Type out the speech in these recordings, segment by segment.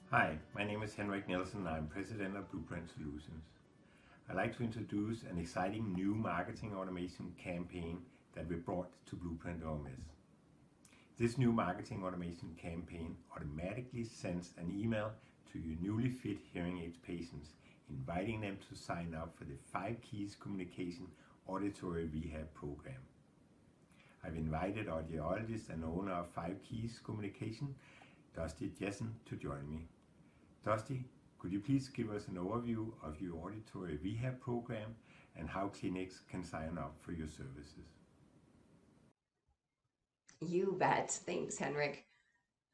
Hi, my name is Henrik Nielsen. I'm president of Blueprint Solutions. I'd like to introduce an exciting new marketing automation campaign that we brought to Blueprint OMS. This new marketing automation campaign automatically sends an email to your newly fit hearing aids patients, inviting them to sign up for the 5 Keys Communication Auditory Rehab program. I've invited audiologist and owner of 5 Keys Communication, Dusty Jessen, to join me. Dusty, could you please give us an overview of your auditory rehab program and how clinics can sign up for your services? You bet. Thanks, Henrik.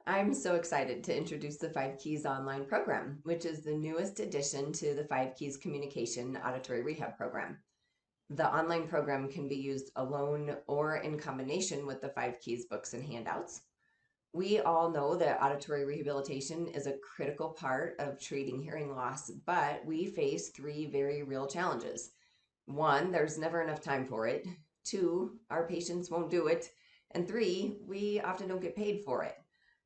I'm so excited to introduce the 5 Keys online program, which is the newest addition to the 5 Keys Communication Auditory Rehab program. The online program can be used alone or in combination with the 5 Keys books and handouts. We all know that auditory rehabilitation is a critical part of treating hearing loss, but we face 3 very real challenges. 1, there's never enough time for it. 2, our patients won't do it. And 3, we often don't get paid for it.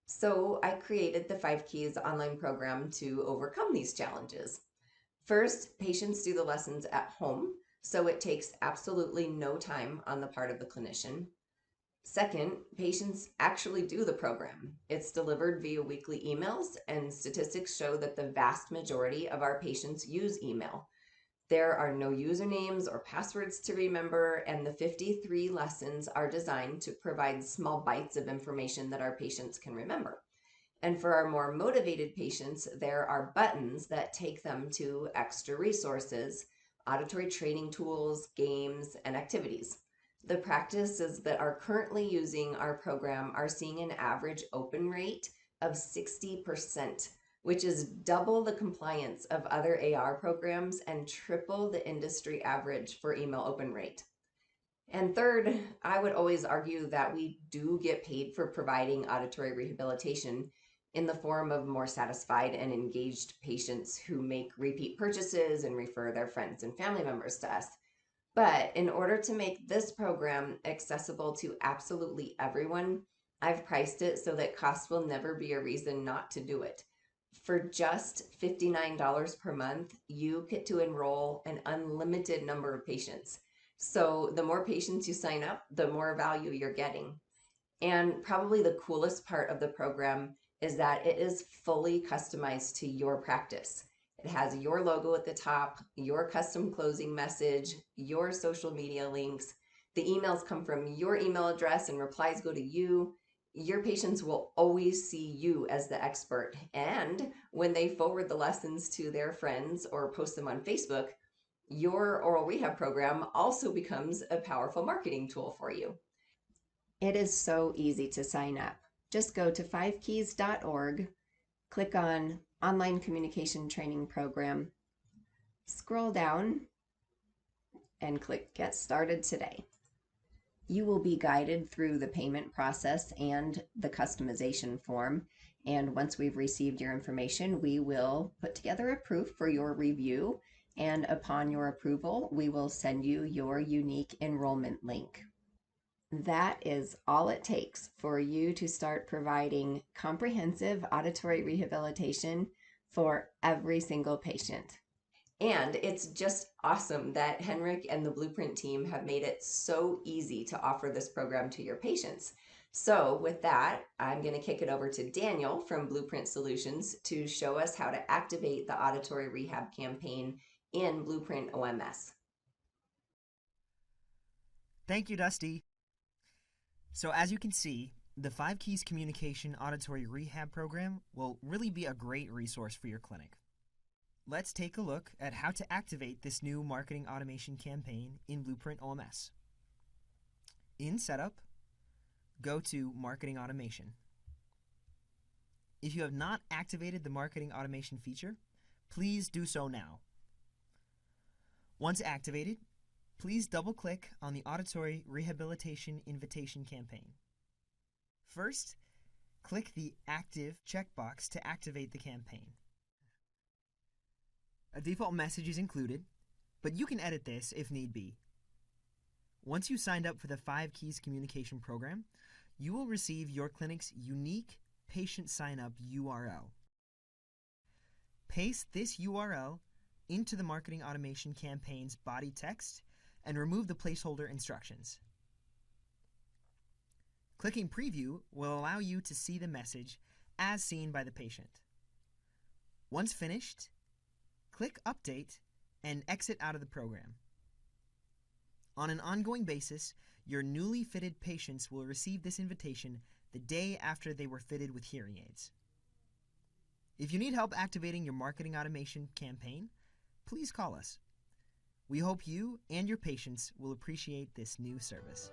So I created the 5 Keys online program to overcome these challenges. First, patients do the lessons at home, so it takes absolutely no time on the part of the clinician. Second, patients actually do the program. It's delivered via weekly emails, and statistics show that the vast majority of our patients use email. There are no usernames or passwords to remember, and the 53 lessons are designed to provide small bites of information that our patients can remember. And for our more motivated patients, there are buttons that take them to extra resources, auditory training tools, games, and activities. The practices that are currently using our program are seeing an average open rate of 60%, which is double the compliance of other AR programs and triple the industry average for email open rate. And third, I would always argue that we do get paid for providing auditory rehabilitation in the form of more satisfied and engaged patients who make repeat purchases and refer their friends and family members to us. But in order to make this program accessible to absolutely everyone, I've priced it so that cost will never be a reason not to do it. For just $59 per month, you get to enroll an unlimited number of patients. So the more patients you sign up, the more value you're getting. And probably the coolest part of the program is that it is fully customized to your practice. It has your logo at the top, your custom closing message, your social media links. The emails come from your email address and replies go to you. Your patients will always see you as the expert. And when they forward the lessons to their friends or post them on Facebook, your oral rehab program also becomes a powerful marketing tool for you. It is so easy to sign up. Just go to 5keys.org, click on Online Communication Training Program, scroll down, and click Get Started Today. You will be guided through the payment process and the customization form. And once we've received your information, we will put together a proof for your review. And upon your approval, we will send you your unique enrollment link. That is all it takes for you to start providing comprehensive auditory rehabilitation for every single patient. And it's just awesome that Henrik and the Blueprint team have made it so easy to offer this program to your patients. So with that, I'm going to kick it over to Daniel from Blueprint Solutions to show us how to activate the auditory rehab campaign in Blueprint OMS. Thank you, Dusty. So as you can see, the 5 Keys Communication Auditory Rehab program will really be a great resource for your clinic. Let's take a look at how to activate this new marketing automation campaign in Blueprint OMS. In Setup, go to Marketing Automation. If you have not activated the marketing automation feature, please do so now. Once activated, please double-click on the Auditory Rehabilitation Invitation campaign. First, click the Active checkbox to activate the campaign. A default message is included, but you can edit this if need be. Once you signed up for the 5 Keys Communication program, you will receive your clinic's unique patient sign-up URL. paste this URL into the marketing automation campaign's body text and remove the placeholder instructions. Clicking Preview will allow you to see the message as seen by the patient. Once finished, click Update and exit out of the program. On an ongoing basis, your newly fitted patients will receive this invitation the day after they were fitted with hearing aids. If you need help activating your marketing automation campaign, please call us. We hope you and your patients will appreciate this new service.